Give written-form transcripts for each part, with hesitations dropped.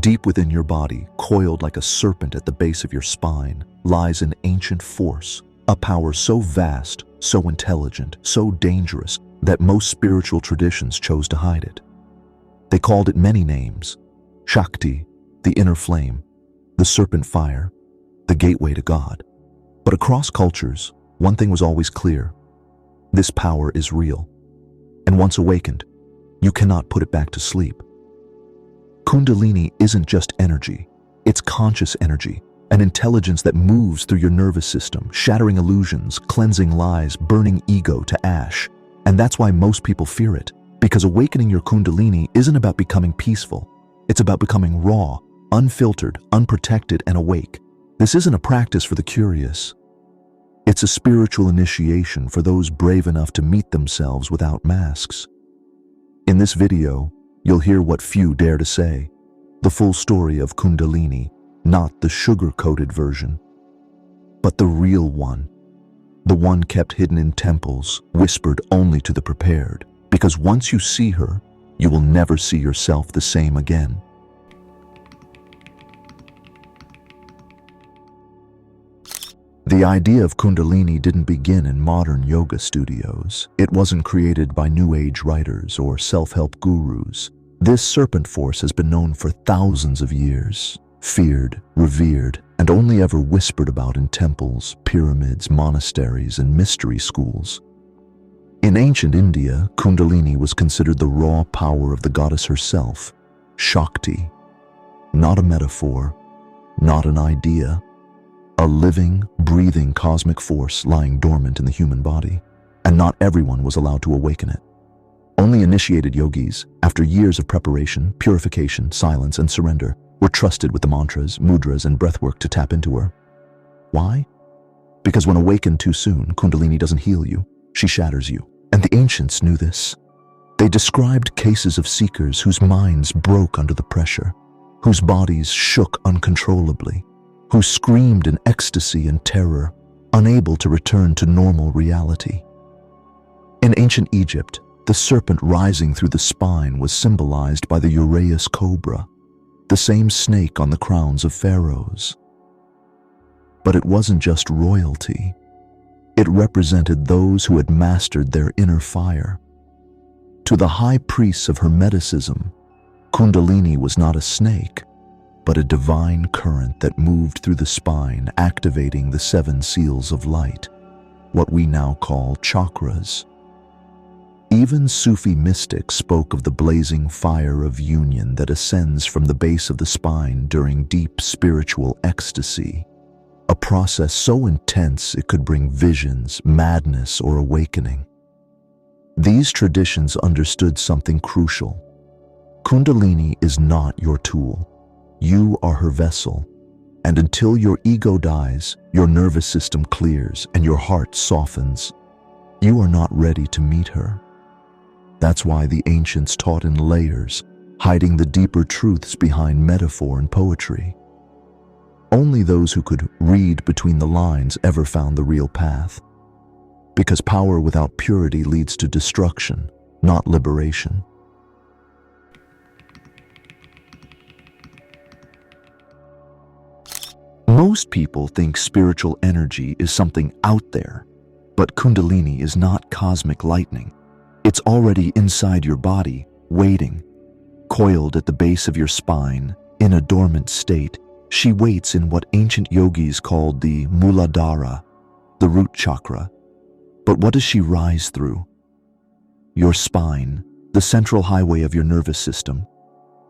Deep within your body, coiled like a serpent at the base of your spine, lies an ancient force, a power so vast, so intelligent, so dangerous that most spiritual traditions chose to hide it. They called it many names: Shakti, the inner flame, the serpent fire, the gateway to God. But across cultures, one thing was always clear: this power is real. And once awakened, you cannot put it back to sleep. Kundalini isn't just energy, it's conscious energy, an intelligence that moves through your nervous system, shattering illusions, cleansing lies, burning ego to ash. And that's why most people fear it, because awakening your Kundalini isn't about becoming peaceful. It's about becoming raw, unfiltered, unprotected, and awake. This isn't a practice for the curious. It's a spiritual initiation for those brave enough to meet themselves without masks. In this video, you'll hear what few dare to say: the full story of Kundalini, not the sugar-coated version, but the real one. The one kept hidden in temples, whispered only to the prepared, because once you see her, you will never see yourself the same again. The idea of Kundalini didn't begin in modern yoga studios. It wasn't created by New Age writers or self-help gurus. This serpent force has been known for thousands of years, feared, revered, and only ever whispered about in temples, pyramids, monasteries, and mystery schools. In ancient India, Kundalini was considered the raw power of the goddess herself, Shakti. Not a metaphor, not an idea, a living, breathing cosmic force lying dormant in the human body. And not everyone was allowed to awaken it. Only initiated yogis, after years of preparation, purification, silence, and surrender, were trusted with the mantras, mudras, and breathwork to tap into her. Why? Because when awakened too soon, Kundalini doesn't heal you, she shatters you. And the ancients knew this. They described cases of seekers whose minds broke under the pressure, whose bodies shook uncontrollably, who screamed in ecstasy and terror, unable to return to normal reality. In ancient Egypt, the serpent rising through the spine was symbolized by the Uraeus cobra, the same snake on the crowns of pharaohs. But it wasn't just royalty. It represented those who had mastered their inner fire. To the high priests of Hermeticism, Kundalini was not a snake, but a divine current that moved through the spine, activating the 7 seals of light, what we now call chakras. Even Sufi mystics spoke of the blazing fire of union that ascends from the base of the spine during deep spiritual ecstasy, a process so intense it could bring visions, madness, or awakening. These traditions understood something crucial. Kundalini is not your tool. You are her vessel, and until your ego dies, your nervous system clears, and your heart softens, you are not ready to meet her. That's why the ancients taught in layers, hiding the deeper truths behind metaphor and poetry. Only those who could read between the lines ever found the real path, because power without purity leads to destruction, not liberation. Most people think spiritual energy is something out there, but Kundalini is not cosmic lightning. It's already inside your body, waiting. Coiled at the base of your spine, in a dormant state, she waits in what ancient yogis called the Muladhara, the root chakra. But what does she rise through? Your spine, the central highway of your nervous system.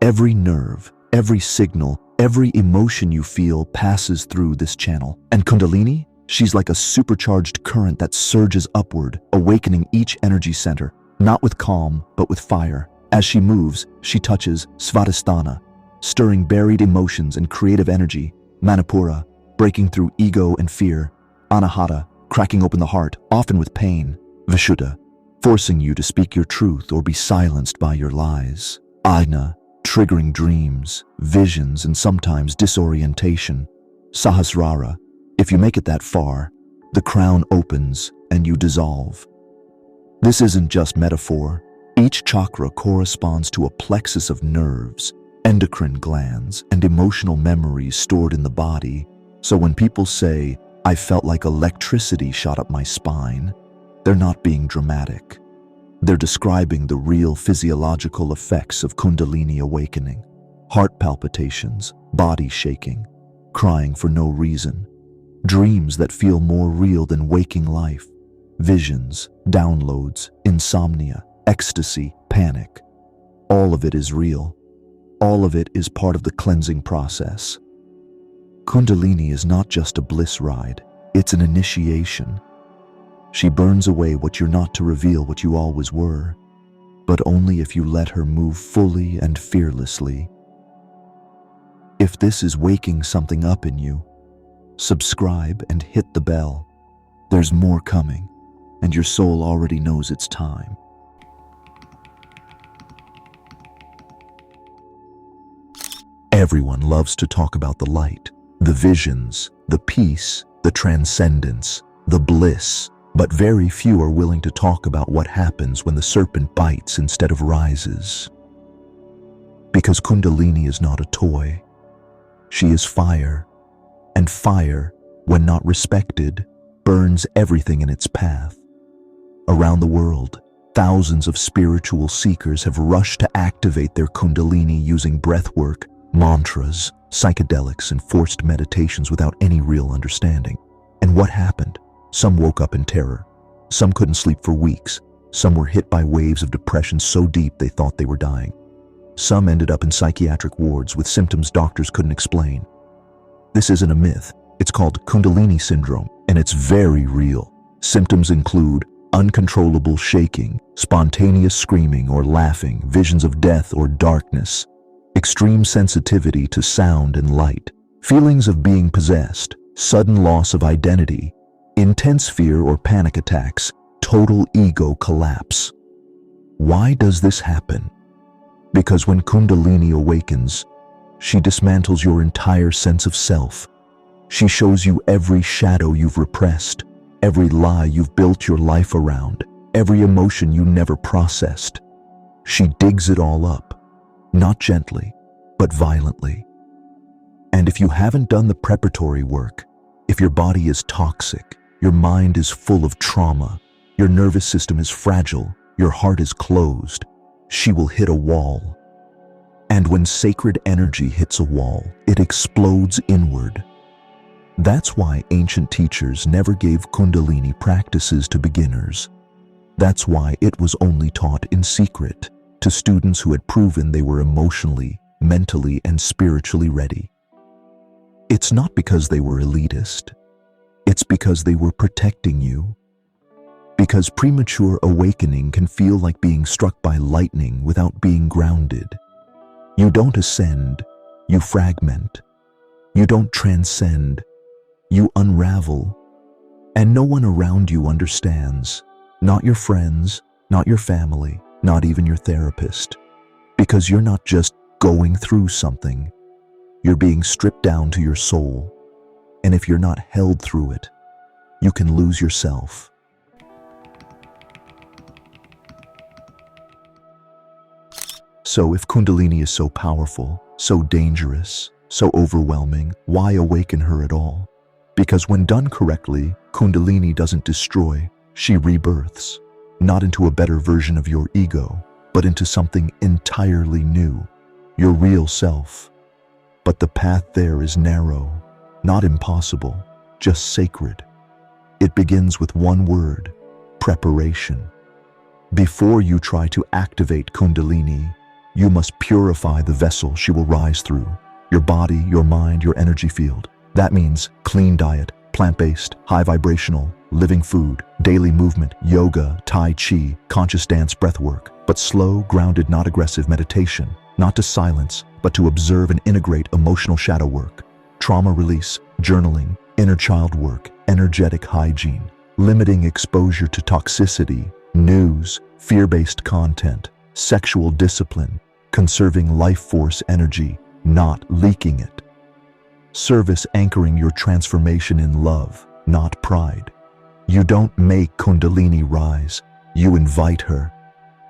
Every nerve, every signal, every emotion you feel passes through this channel. And Kundalini? She's like a supercharged current that surges upward, awakening each energy center, not with calm, but with fire. As she moves, she touches Svadhisthana, stirring buried emotions and creative energy, Manipura, breaking through ego and fear, Anahata, cracking open the heart, often with pain, Vishuddha, forcing you to speak your truth or be silenced by your lies, Ajna, triggering dreams, visions, and sometimes disorientation, Sahasrara, if you make it that far, the crown opens and you dissolve. This isn't just metaphor. Each chakra corresponds to a plexus of nerves, endocrine glands, and emotional memories stored in the body. So when people say, "I felt like electricity shot up my spine," they're not being dramatic. They're describing the real physiological effects of Kundalini awakening. Heart palpitations, body shaking, crying for no reason, dreams that feel more real than waking life, visions, downloads, insomnia, ecstasy, panic. All of it is real. All of it is part of the cleansing process. Kundalini is not just a bliss ride, it's an initiation. She burns away what you're not to reveal what you always were, but only if you let her move fully and fearlessly. If this is waking something up in you, subscribe and hit the bell. There's more coming, and your soul already knows it's time. Everyone loves to talk about the light, the visions, the peace, the transcendence, the bliss, but very few are willing to talk about what happens when the serpent bites instead of rises. Because Kundalini is not a toy. She is fire, and fire, when not respected, burns everything in its path. Around the world, thousands of spiritual seekers have rushed to activate their Kundalini using breathwork, mantras, psychedelics, and forced meditations without any real understanding. And what happened? Some woke up in terror. Some couldn't sleep for weeks. Some were hit by waves of depression so deep they thought they were dying. Some ended up in psychiatric wards with symptoms doctors couldn't explain. This isn't a myth. It's called Kundalini syndrome, and it's very real. Symptoms include uncontrollable shaking, spontaneous screaming or laughing, visions of death or darkness, extreme sensitivity to sound and light, feelings of being possessed, sudden loss of identity, intense fear or panic attacks, total ego collapse. Why does this happen? Because when Kundalini awakens, she dismantles your entire sense of self. She shows you every shadow you've repressed, every lie you've built your life around, every emotion you never processed. She digs it all up, not gently, but violently. And if you haven't done the preparatory work, if your body is toxic, your mind is full of trauma, your nervous system is fragile, your heart is closed, she will hit a wall. And when sacred energy hits a wall, it explodes inward. That's why ancient teachers never gave Kundalini practices to beginners. That's why it was only taught in secret to students who had proven they were emotionally, mentally, and spiritually ready. It's not because they were elitist. It's because they were protecting you. Because premature awakening can feel like being struck by lightning without being grounded. You don't ascend, you fragment. You don't transcend, you unravel. And no one around you understands. Not your friends, not your family, not even your therapist. Because you're not just going through something. You're being stripped down to your soul. And if you're not held through it, you can lose yourself. So if Kundalini is so powerful, so dangerous, so overwhelming, why awaken her at all? Because when done correctly, Kundalini doesn't destroy, she rebirths. Not into a better version of your ego, but into something entirely new, your real self. But the path there is narrow, not impossible, just sacred. It begins with one word: preparation. Before you try to activate Kundalini, you must purify the vessel she will rise through. Your body, your mind, your energy field. That means clean diet, plant-based, high vibrational, living food, daily movement, yoga, tai chi, conscious dance, breath work, but slow, grounded, not aggressive meditation, not to silence, but to observe and integrate emotional shadow work, trauma release, journaling, inner child work, energetic hygiene, limiting exposure to toxicity, news, fear-based content, sexual discipline, conserving life force energy, not leaking it. Service anchoring your transformation in love, not pride. You don't make Kundalini rise, you invite her.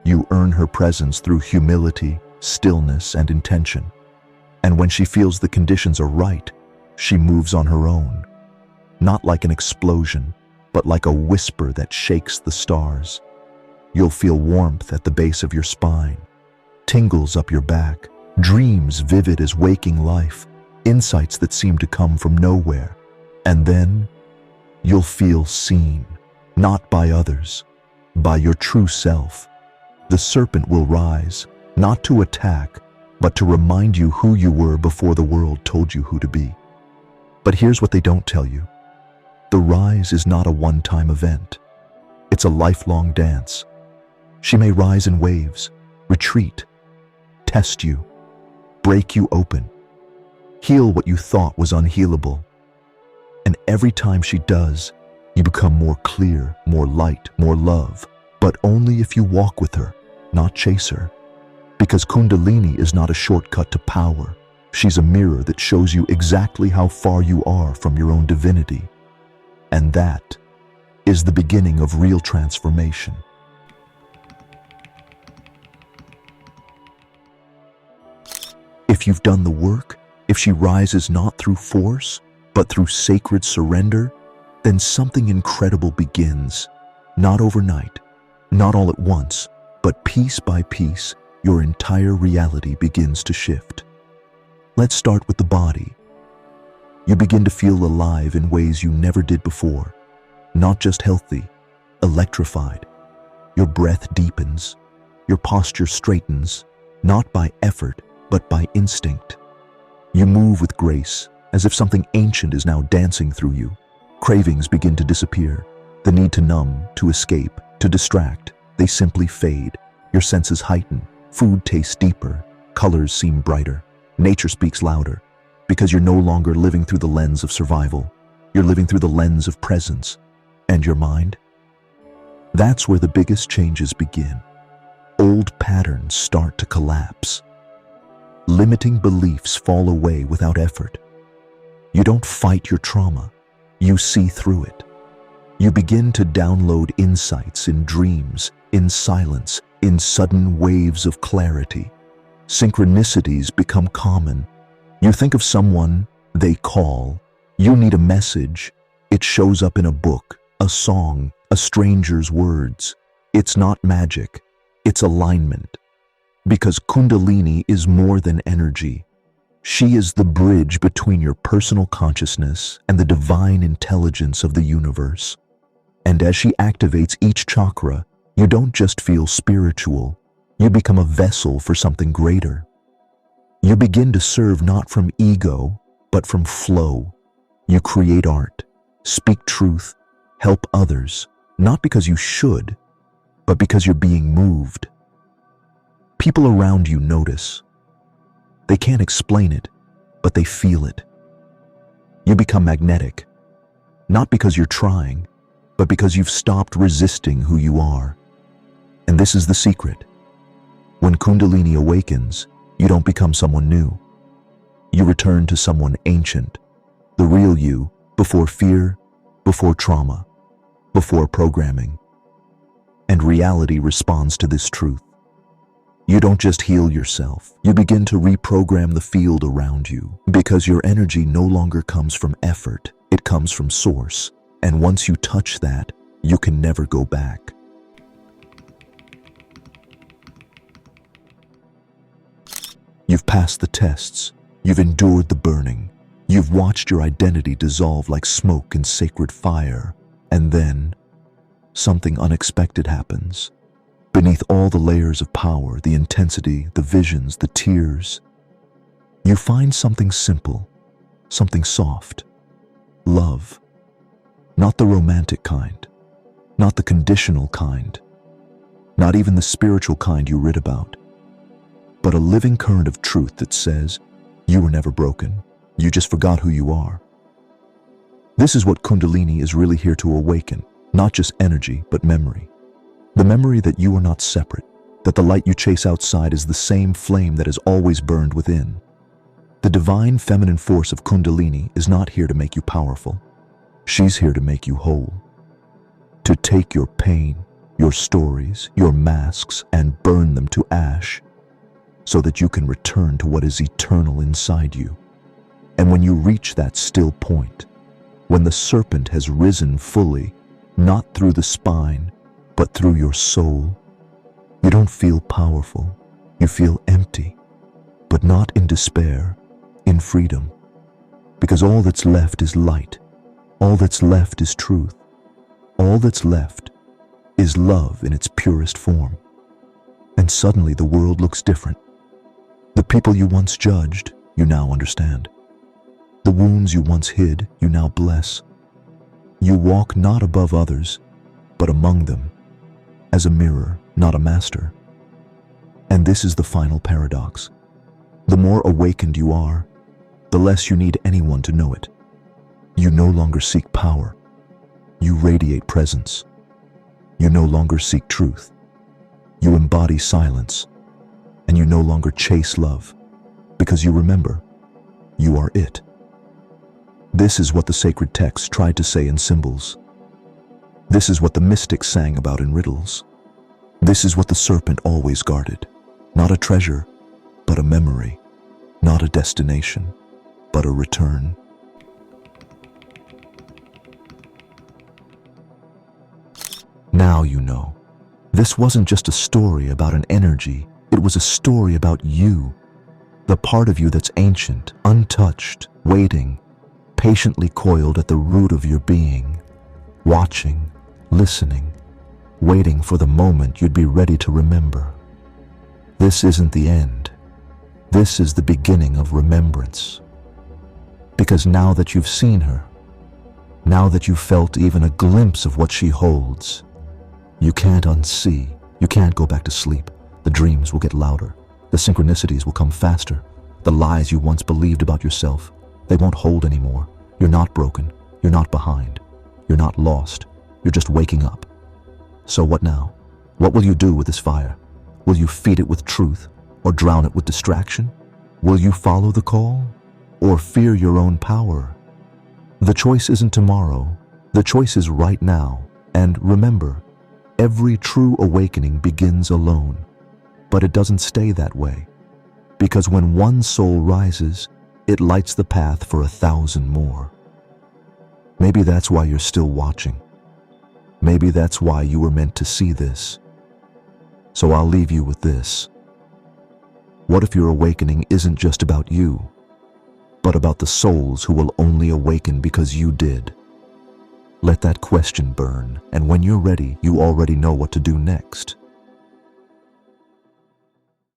You earn her presence through humility, stillness, and intention. And when she feels the conditions are right, she moves on her own. Not like an explosion, but like a whisper that shakes the stars. You'll feel warmth at the base of your spine, tingles up your back, dreams vivid as waking life, insights that seem to come from nowhere. And then you'll feel seen, not by others, by your true self. The serpent will rise, not to attack, but to remind you who you were before the world told you who to be. But here's what they don't tell you. The rise is not a one-time event. It's a lifelong dance. She may rise in waves, retreat, test you, break you open, heal what you thought was unhealable. And every time she does, you become more clear, more light, more love, but only if you walk with her, not chase her. Because Kundalini is not a shortcut to power. She's a mirror that shows you exactly how far you are from your own divinity. And that is the beginning of real transformation. If you've done the work, if she rises not through force, but through sacred surrender, then something incredible begins. Not overnight, not all at once, but piece by piece, your entire reality begins to shift. Let's start with the body. You begin to feel alive in ways you never did before. Not just healthy, electrified. Your breath deepens, your posture straightens, not by effort, but by instinct. You move with grace, as if something ancient is now dancing through you. Cravings begin to disappear. The need to numb, to escape, to distract, they simply fade. Your senses heighten. Food tastes deeper. Colors seem brighter. Nature speaks louder. Because you're no longer living through the lens of survival. You're living through the lens of presence. And your mind? That's where the biggest changes begin. Old patterns start to collapse. Limiting beliefs fall away without effort. You don't fight your trauma. You see through it. You begin to download insights in dreams, in silence, in sudden waves of clarity. Synchronicities become common. You think of someone, they call. You need a message. It shows up in a book, a song, a stranger's words. It's not magic. It's alignment. Because Kundalini is more than energy. She is the bridge between your personal consciousness and the divine intelligence of the universe. And as she activates each chakra, you don't just feel spiritual, you become a vessel for something greater. You begin to serve not from ego, but from flow. You create art, speak truth, help others, not because you should, but because you're being moved. People around you notice. They can't explain it, but they feel it. You become magnetic, not because you're trying, but because you've stopped resisting who you are. And this is the secret. When Kundalini awakens, you don't become someone new. You return to someone ancient, the real you, before fear, before trauma, before programming. And reality responds to this truth. You don't just heal yourself, you begin to reprogram the field around you, because your energy no longer comes from effort, it comes from source. And once you touch that, you can never go back. You've passed the tests, you've endured the burning, you've watched your identity dissolve like smoke in sacred fire, and then something unexpected happens. Beneath all the layers of power, the intensity, the visions, the tears, you find something simple, something soft. Love. Not the romantic kind, not the conditional kind, not even the spiritual kind you read about, but a living current of truth that says, you were never broken, you just forgot who you are. This is what Kundalini is really here to awaken, not just energy, but memory. The memory that you are not separate, that the light you chase outside is the same flame that has always burned within. The divine feminine force of Kundalini is not here to make you powerful. She's here to make you whole. To take your pain, your stories, your masks, and burn them to ash. so that you can return to what is eternal inside you. And when you reach that still point, when the serpent has risen fully, not through the spine, but through your soul, you don't feel powerful, you feel empty, but not in despair, in freedom. Because all that's left is light, all that's left is truth, all that's left is love in its purest form. And suddenly the world looks different. The people you once judged, you now understand. The wounds you once hid, you now bless. You walk not above others, but among them, as a mirror, not a master. And this is the final paradox. The more awakened you are, the less you need anyone to know it. You no longer seek power. You radiate presence. You no longer seek truth. You embody silence. And you no longer chase love, because you remember, you are it. This is what the sacred texts tried to say in symbols. This is what the mystics sang about in riddles. This is what the serpent always guarded. Not a treasure, but a memory. Not a destination, but a return. Now you know. This wasn't just a story about an energy. It was a story about you. The part of you that's ancient, untouched, waiting, patiently coiled at the root of your being, watching, listening, waiting for the moment you'd be ready to remember. This isn't the end. This is the beginning of remembrance. Because now that you've seen her, now that you've felt even a glimpse of what she holds, you can't unsee, you can't go back to sleep. The dreams will get louder, the synchronicities will come faster, the lies you once believed about yourself, they won't hold anymore. You're not broken, you're not behind, you're not lost, you're just waking up. So what now? What will you do with this fire? Will you feed it with truth or drown it with distraction? Will you follow the call or fear your own power? The choice isn't tomorrow, the choice is right now. And remember, every true awakening begins alone, but it doesn't stay that way. Because when one soul rises, it lights the path for 1,000 more. Maybe that's why you're still watching. Maybe that's why you were meant to see this. So I'll leave you with this. What if your awakening isn't just about you, but about the souls who will only awaken because you did? Let that question burn, and when you're ready, you already know what to do next.